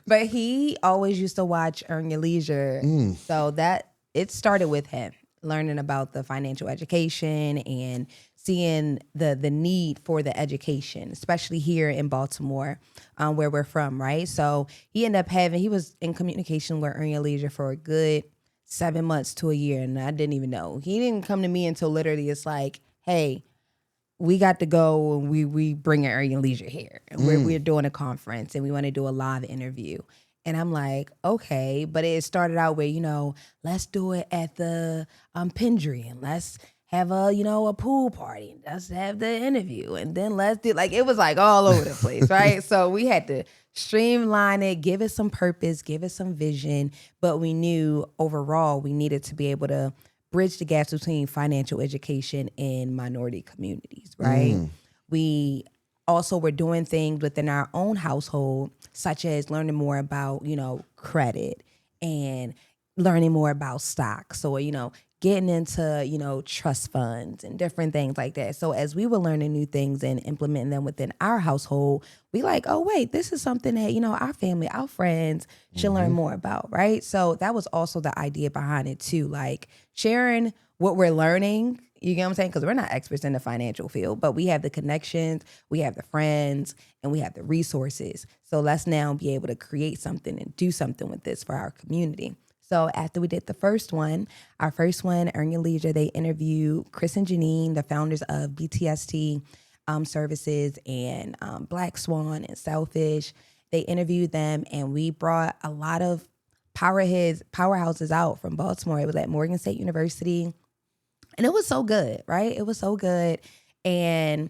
S1: But he always used to watch Earn Your Leisure. So that it started with him, learning about the financial education and seeing the need for the education, especially here in Baltimore, where we're from, right? So he was in communication with Earn Your Leisure for a good 7 months to a year, and I didn't even know. He didn't come to me until literally it's like, hey, we got to go and we bring Earn Your Leisure here. And we're doing a conference and we want to do a live interview. And I'm like, okay, but it started out with, let's do it at the Pendry and let's have a pool party. Let's have the interview. And then let's do, it was all over the place, right? So we had to streamline it, give it some purpose, give it some vision. But we knew overall we needed to be able to bridge the gaps between financial education and minority communities, right? We also were doing things within our own household, such as learning more about, credit and learning more about stocks or, getting into, trust funds and different things like that. So as we were learning new things and implementing them within our household, we oh, wait, this is something that, our family, our friends should learn more about, right? So that was also the idea behind it too, sharing what we're learning, you get what I'm saying? Because we're not experts in the financial field, but we have the connections, we have the friends, and we have the resources. So let's now be able to create something and do something with this for our community. So after we did our first one, Earn Your Leisure, they interviewed Chris and Janine, the founders of BTST Services and Black Swan and Selfish. They interviewed them, and we brought a lot of powerhouses out from Baltimore. It was at Morgan State University, and it was so good, right? It was so good. And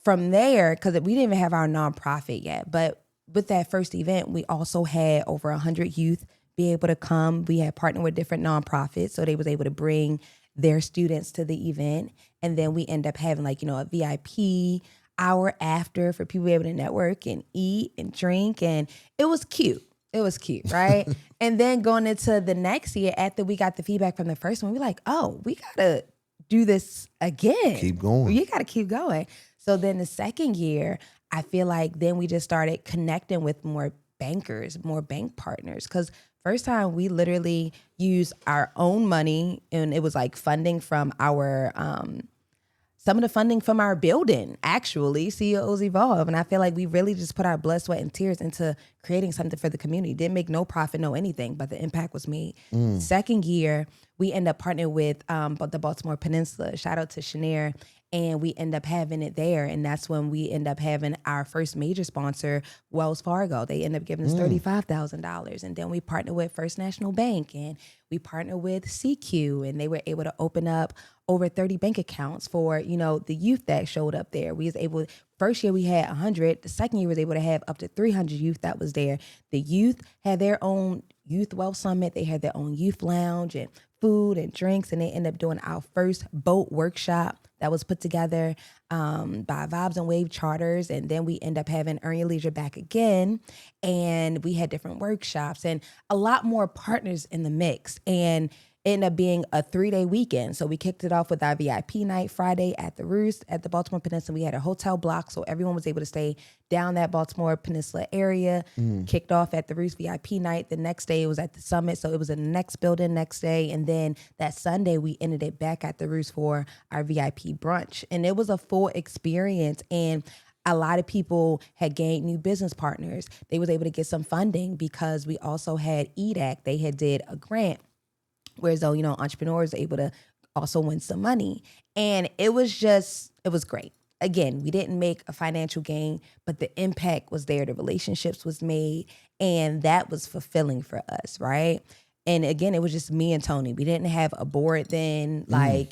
S1: from there, because we didn't even have our nonprofit yet, but with that first event, we also had over 100 youth be able to come. We had partnered with different nonprofits, so they was able to bring their students to the event. And then we end up having a VIP hour after for people to be able to network and eat and drink. And it was cute. It was cute, right? And then going into the next year, after we got the feedback from the first one, we're like, oh, we got to do this again.
S2: Keep going.
S1: You got to keep going. So then the second year, I feel like then we just started connecting with more bankers, more bank partners. Because first time we literally used our own money, and it was funding from our some of the funding from our building, actually, CEOs Evolve. And I feel like we really just put our blood, sweat, and tears into creating something for the community. Didn't make no profit, no anything, but the impact was made. Second year, we end up partnering with the Baltimore Peninsula. Shout out to Shanair. And we end up having it there. And that's when we end up having our first major sponsor, Wells Fargo. They end up giving us $35,000. And then we partner with First National Bank, and we partner with CQ, and they were able to open up over 30 bank accounts for, the youth that showed up there. We was able, first year we had 100. The second year we was able to have up to 300 youth that was there. The youth had their own Youth Wealth Summit. They had their own youth lounge and food and drinks, and they ended up doing our first boat workshop that was put together by Vibes and Wave Charters. And then we end up having Earn Your Leisure back again. And we had different workshops and a lot more partners in the mix. And it ended up being a 3-day weekend. So we kicked it off with our VIP night Friday at the Roost at the Baltimore Peninsula. We had a hotel block, so everyone was able to stay down that Baltimore Peninsula area. Kicked off at the Roost VIP night. The next day it was at the Summit, so it was in the next building next day. And then that Sunday we ended it back at the Roost for our VIP brunch. And it was a full experience. And a lot of people had gained new business partners. They was able to get some funding because we also had EDAC. They had did a grant, whereas though, entrepreneurs are able to also win some money. And it was great. Again, we didn't make a financial gain, but the impact was there. The relationships was made, and that was fulfilling for us, right? And again, it was just me and Tony. We didn't have a board then, a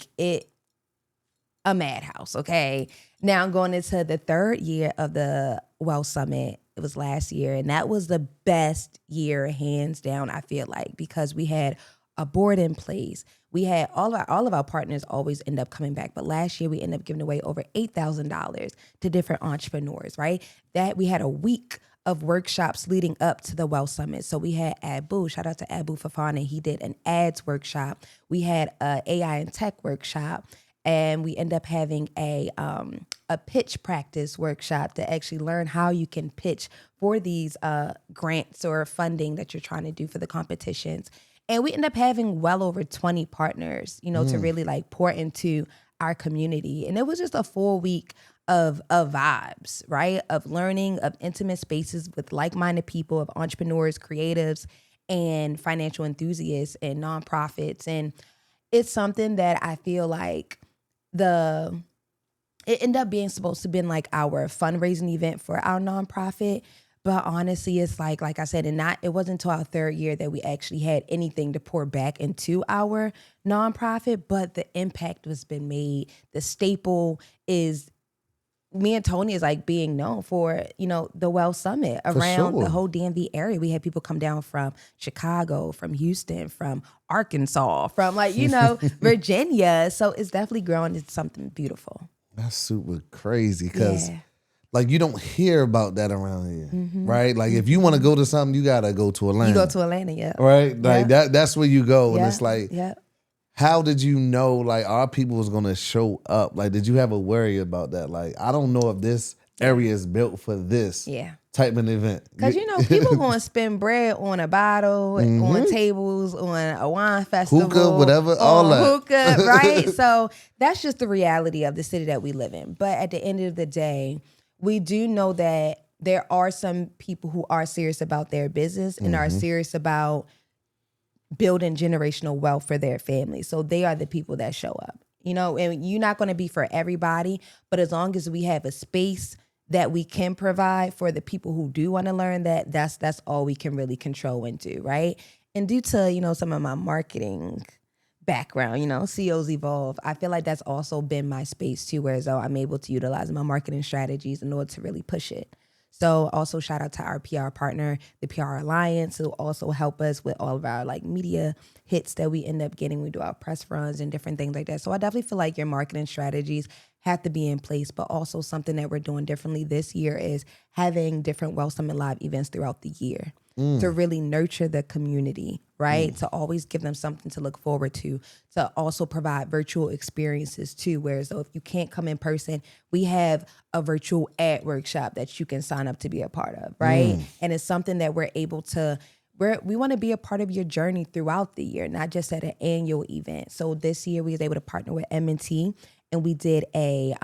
S1: madhouse, okay? Now I'm going into the third year of the Wealth Summit. It was last year, and that was the best year, hands down, I feel like, because we had a board in place. We had all of our partners always end up coming back. But last year we ended up giving away over $8,000 to different entrepreneurs, right? That we had a week of workshops leading up to the Wealth Summit. So we had Abu, shout out to Abu Fafana. He did an ads workshop. We had a AI and tech workshop, and we end up having a pitch practice workshop to actually learn how you can pitch for these grants or funding that you're trying to do for the competitions. And we end up having well over 20 partners, to really pour into our community. And it was just a full week of vibes, right? Of learning, of intimate spaces with like-minded people, of entrepreneurs, creatives, and financial enthusiasts and nonprofits. And it's something that I feel like it ended up being supposed to be our fundraising event for our nonprofit. But honestly, it's like I said, it wasn't until our third year that we actually had anything to pour back into our nonprofit, but the impact has been made. The staple is me and Tony is being known for, the Wealth Summit around the whole DMV area. We had people come down from Chicago, from Houston, from Arkansas, from Virginia. So it's definitely growing into something beautiful.
S2: That's super crazy because you don't hear about that around here, right? If you want to go to something, you got to go to Atlanta.
S1: You go to Atlanta, yeah.
S2: Right? That's where you go.
S1: Yeah.
S2: And it's how did you know, our people was going to show up? Did you have a worry about that? I don't know if this area is built for this type of event.
S1: Because, people going to spend bread on a bottle, on tables, on a wine festival.
S2: Hookah, whatever, all that.
S1: Hookah, right? So that's just the reality of the city that we live in. But at the end of the day, we do know that there are some people who are serious about their business and are serious about building generational wealth for their family. So they are the people that show up, and you're not going to be for everybody, but as long as we have a space that we can provide for the people who do want to learn that's all we can really control and do, right? And due to, some of my marketing background, CEOs Evolve, I feel like that's also been my space too, whereas though I'm able to utilize my marketing strategies in order to really push it. So also shout out to our PR partner, the PR Alliance, who also help us with all of our media hits that we end up getting. We do our press runs and different things like that. So I definitely feel like your marketing strategies have to be in place, but also something that we're doing differently this year is having different Wealth Summit Live events throughout the year to really nurture the community, right? To always give them something to look forward to also provide virtual experiences too, whereas though if you can't come in person, we have a virtual ad workshop that you can sign up to be a part of, right? And it's something that we're able to we want to be a part of your journey throughout the year, not just at an annual event. So this year we was able to partner with M&T, and we did a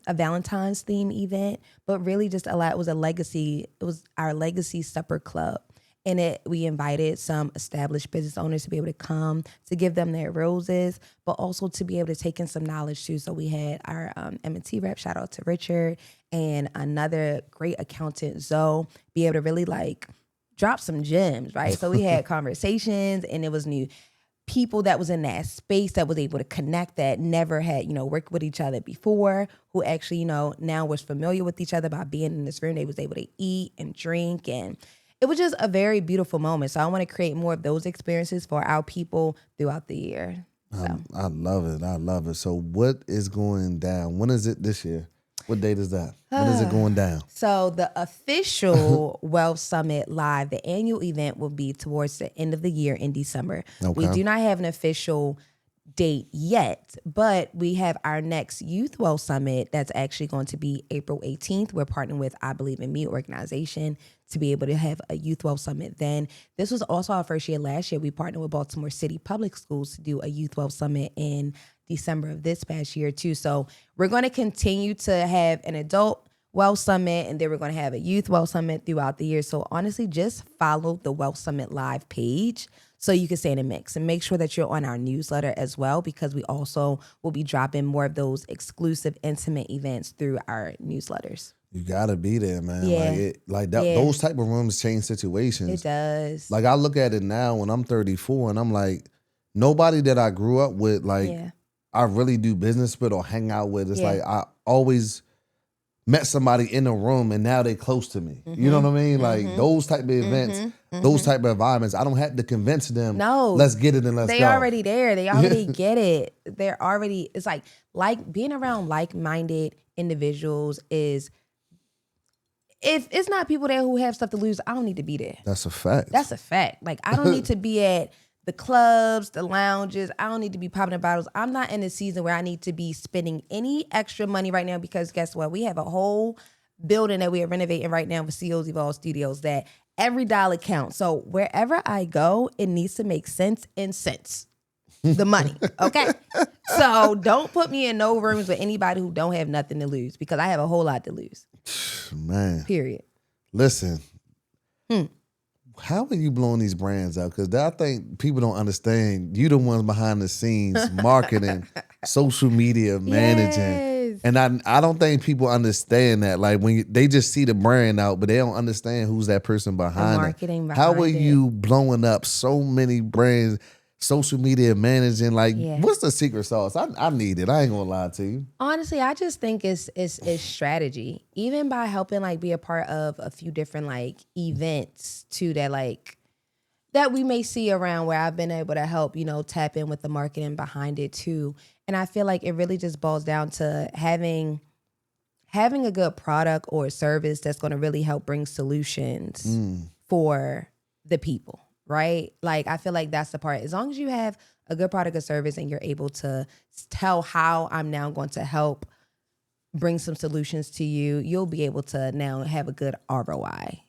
S1: Valentine's theme event, but really just it was our legacy supper club. We invited some established business owners to be able to come to give them their roses, but also to be able to take in some knowledge too. So we had our M&T rep, shout out to Richard, and another great accountant, Zoe, be able to really like drop some gems, right? So we had conversations, and it was new people that was in that space that was able to connect, that never had, worked with each other before, who actually, now was familiar with each other by being in this room. They was able to eat and drink, and it was just a very beautiful moment. So I want to create more of those experiences for our people throughout the year. So.
S2: I love it. I love it. So what is going down? When is it this year? What date is that? When is it going down?
S1: So the official Wealth Summit Live, the annual event, will be towards the end of the year in December.
S2: Okay.
S1: We do not have an official date yet, but we have our next Youth Wealth Summit that's actually going to be April 18th. We're partnering with I Believe in Me organization to be able to have a Youth Wealth Summit then. This was also our first year last year. We partnered with Baltimore City Public Schools to do a Youth Wealth Summit in December of this past year too. So we're going to continue to have an adult Wealth Summit, and then we're going to have a Youth Wealth Summit throughout the year. So honestly, just follow the Wealth Summit Live page so you can stay in the mix, and make sure that you're on our newsletter as well, because we also will be dropping more of those exclusive, intimate events through our newsletters.
S2: You gotta be there, man.
S1: Yeah.
S2: Those type of rooms change situations.
S1: It does.
S2: Like I look at it now when I'm 34, and I'm like, nobody that I grew up with, I really do business with or hang out with. It's like I always met somebody in a room, and now they close to me. Mm-hmm. You know what I mean? Like those type of events, those type of environments, I don't have to convince them. No, let's get it and let's go.
S1: They already there. They already get it. They're already. It's like being around like-minded individuals is. If it's not people there who have stuff to lose, I don't need to be there.
S2: That's a fact.
S1: That's a fact. Like I don't need to be at the clubs, the lounges. I don't need to be popping the bottles. I'm not in a season where I need to be spending any extra money right now, because guess what? We have a whole building that we are renovating right now for CO's Evolve Studios that every dollar counts. So wherever I go, it needs to make sense in cents. The money, okay? So don't put me in no rooms with anybody who don't have nothing to lose, because I have a whole lot to lose.
S2: Man.
S1: Period.
S2: Listen. How are you blowing these brands out? Because I think people don't understand. You the ones behind the scenes, marketing, social media, managing. Yes. And I don't think people understand that. Like when they just see the brand out, but they don't understand who's that person behind
S1: the marketing
S2: it.
S1: How
S2: are you blowing up so many brands, social media managing? Like, what's the secret sauce? I need it. I ain't gonna lie to you.
S1: Honestly, I just think it's strategy. Even by helping be a part of a few different events too that we may see around, where I've been able to help, tap in with the marketing behind it too. And I feel like it really just boils down to having a good product or service that's going to really help bring solutions for the people. Right? I feel like that's the part. As long as you have a good product or service and you're able to tell how I'm now going to help bring some solutions to you, you'll be able to now have a good ROI,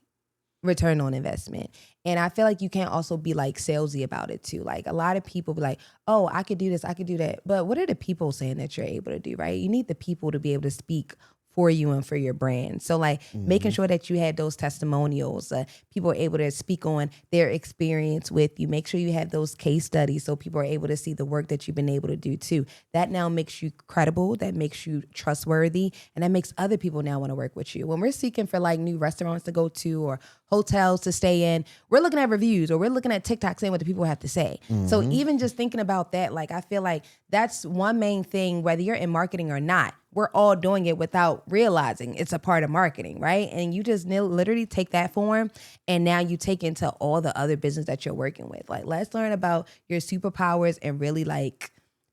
S1: return on investment. And I feel like you can't also be salesy about it too. A lot of people be like, oh, I could do this, I could do that. But what are the people saying that you're able to do, right? You need the people to be able to speak for you and for your brand. So making sure that you had those testimonials, people are able to speak on their experience with you. Make sure you have those case studies so people are able to see the work that you've been able to do too. That now makes you credible, that makes you trustworthy, and that makes other people now want to work with you. When we're seeking for new restaurants to go to or hotels to stay in, we're looking at reviews or we're looking at TikTok saying what the people have to say. So even just thinking about that, I feel like that's one main thing, whether you're in marketing or not. We're all doing it without realizing it's a part of marketing, right? And you just literally take that form and now you take into all the other business that you're working with. Let's learn about your superpowers and really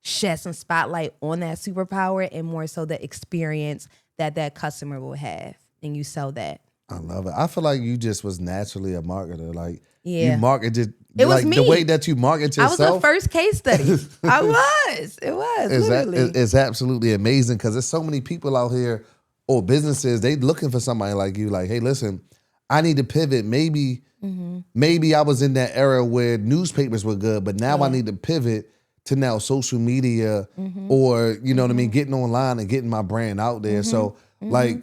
S1: shed some spotlight on that superpower, and more so the experience that customer will have, and you sell that.
S2: I love it. I feel like you just was naturally a marketer. You marketed.
S1: It was me.
S2: The way that you market yourself.
S1: I was the first case study. I was. It was.
S2: It's absolutely amazing, because there's so many people out here or businesses, they looking for somebody like you. Hey, listen, I need to pivot. Maybe I was in that era where newspapers were good, but now I need to pivot to now social media or, you know what I mean, getting online and getting my brand out there. So,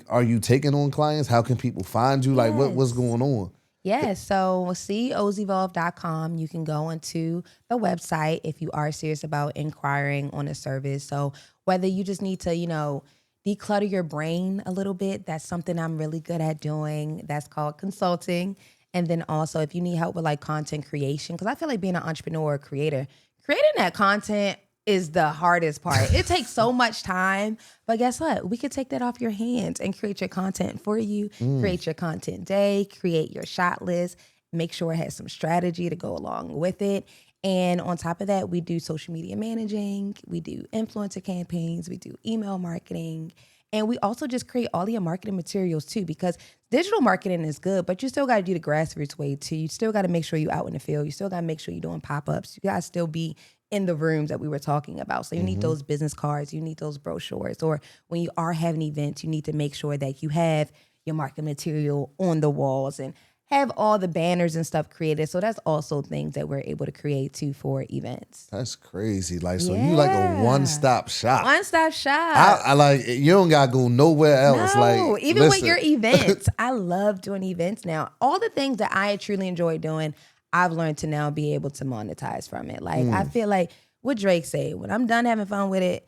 S2: are you taking on clients? How can people find you? What's going on?
S1: Yeah, so CEOsevolve.com. You can go into the website if you are serious about inquiring on a service. So whether you just need to, declutter your brain a little bit, that's something I'm really good at doing. That's called consulting. And then also if you need help with like content creation, because I feel like being an entrepreneur or creator, creating that content is the hardest part. It takes so much time, but guess what? We could take that off your hands and create your content for you, create your content day, create your shot list, make sure it has some strategy to go along with it. And on top of that, we do social media managing, we do influencer campaigns, we do email marketing, and we also just create all your marketing materials too, because digital marketing is good, but you still got to do the grassroots way too. You still got to make sure you're out in the field. You still got to make sure you're doing pop-ups. You got to still be in the rooms that we were talking about. So you need those business cards, you need those brochures, or when you are having events, you need to make sure that you have your marketing material on the walls and have all the banners and stuff created. So that's also things that we're able to create too for events.
S2: That's crazy. Like, so you like a one-stop shop.
S1: One-stop shop.
S2: I like, you don't got to go nowhere else.
S1: No,
S2: like,
S1: even
S2: listen.
S1: with your events. I love doing events now. All the things that I truly enjoy doing, I've learned to now be able to monetize from it. Like, I feel like what Drake said, when I'm done having fun with it,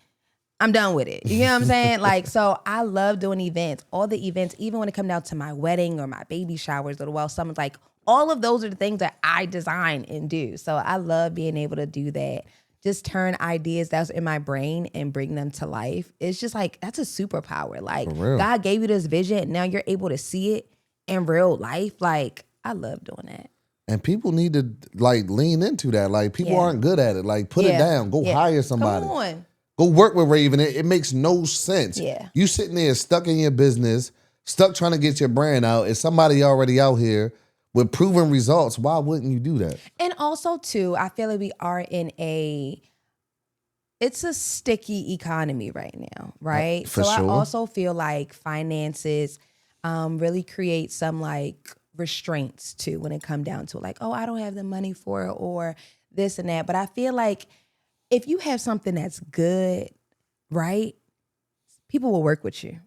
S1: I'm done with it. You know what I'm saying? Like, so I love doing events. All the events, even when it comes down to my wedding or my baby showers or well, someone's like, all of those are the things that I design and do. So I love being able to do that. Just turn ideas that's in my brain and bring them to life. It's just like, that's a superpower. Like, God gave you this vision and now you're able to see it in real life. Like, I love doing that.
S2: And people need to like lean into that. Like, people aren't good at it. Like, put it down. Go hire somebody.
S1: Come on.
S2: Go work with Raven. It makes no sense.
S1: Yeah.
S2: You sitting there stuck in your business, stuck trying to get your brand out. If somebody already out here with proven results, why wouldn't you do that?
S1: And also, too, I feel like we are in it's a sticky economy right now, right?
S2: For
S1: so
S2: sure.
S1: I also feel like finances really create some like restraints too when it come down to like, oh, I don't have the money for it or this and that. But I feel like if you have something that's good, right, people will work with you.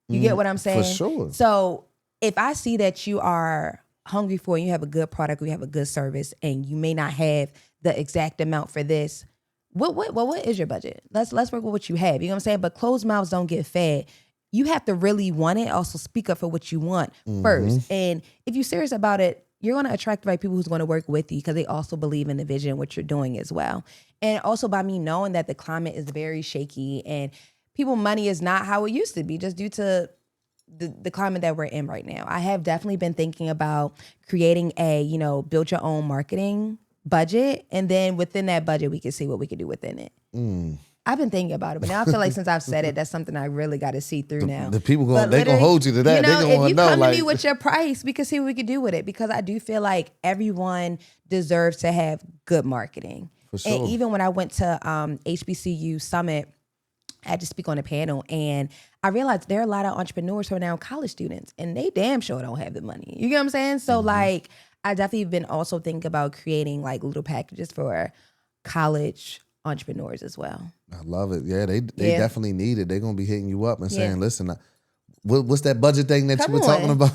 S1: You get what I'm saying?
S2: For sure.
S1: So if I see that you are hungry for and you have a good product or you have a good service and you may not have the exact amount for this, what is your budget? Let's work with what you have. You know what I'm saying? But closed mouths don't get fed. You have to really want it. Also speak up for what you want first. And if you're serious about it, you're going to attract the right people who's going to work with you because they also believe in the vision, what you're doing as well. And also by me knowing that the climate is very shaky and people money is not how it used to be just due to the climate that we're in right now. I have definitely been thinking about creating a, build your own marketing budget. And then within that budget, we can see what we can do within it. I've been thinking about it, but now I feel like since I've said it, that's something I really got to see through now.
S2: The people they gonna hold you to that. They gonna
S1: if you
S2: know,
S1: come
S2: like,
S1: to me with your price, we can see what we can do with it. Because I do feel like everyone deserves to have good marketing.
S2: For sure.
S1: And even when I went to HBCU Summit, I had to speak on a panel, and I realized there are a lot of entrepreneurs who are now college students, and they damn sure don't have the money. You get what I'm saying? So like, I definitely been also thinking about creating like little packages for college entrepreneurs as well.
S2: I love it. Yeah, they definitely need it. They're gonna be hitting you up and saying, "Listen, what's that budget thing that you were talking about?"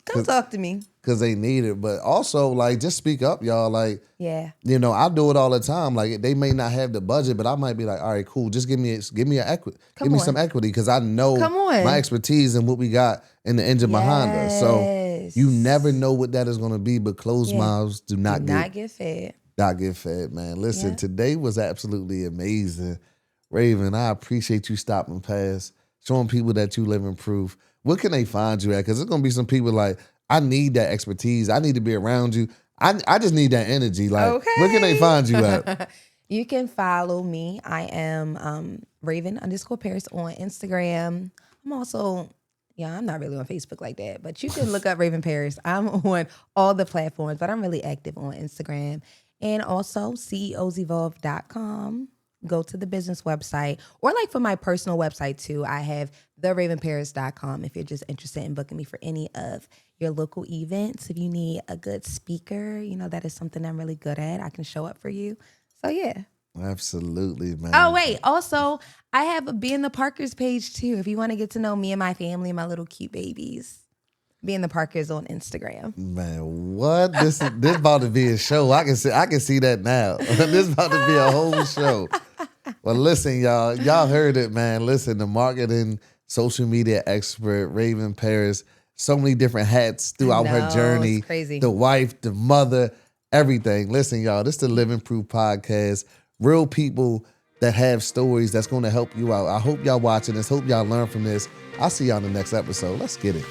S1: Come talk to me.
S2: Because they need it, but also like just speak up, y'all. Like,
S1: yeah,
S2: I do it all the time. Like, they may not have the budget, but I might be like, all right, cool. Just give me an equity, give me some equity, because I know my expertise and what we got in the engine behind us. So you never know what that is going to be, but closed mouths do not
S1: get fed.
S2: Not get fed, man. Listen, today was absolutely amazing. Raven, I appreciate you stopping past, showing people that you live in proof. Where can they find you at? Because there's going to be some people like, I need that expertise. I need to be around you. I just need that energy. Like, where can they find you at?
S1: You can follow me. I am Raven_Paris on Instagram. I'm also, I'm not really on Facebook like that, but you can look up Raven Paris. I'm on all the platforms, but I'm really active on Instagram. And also CEOsevolve.com. Go to the business website, or like for my personal website too, I have theravenparis.com if you're just interested in booking me for any of your local events. If you need a good speaker, that is something I'm really good at. I can show up for you. So yeah.
S2: Absolutely, man.
S1: Oh, wait. Also, I have a Be in the Parkers page too if you want to get to know me and my family and my little cute babies. Being the Parkers on Instagram.
S2: Man, what? This about to be a show. I can see that now. This about to be a whole show. Well, listen, y'all. Y'all heard it, man. Listen, the marketing, social media expert, Raven Paris, so many different hats throughout her journey.
S1: It's crazy.
S2: The wife, the mother, everything. Listen, y'all, this is the Living Proof Podcast. Real people that have stories that's going to help you out. I hope y'all watching this. Hope y'all learn from this. I'll see y'all in the next episode. Let's get it.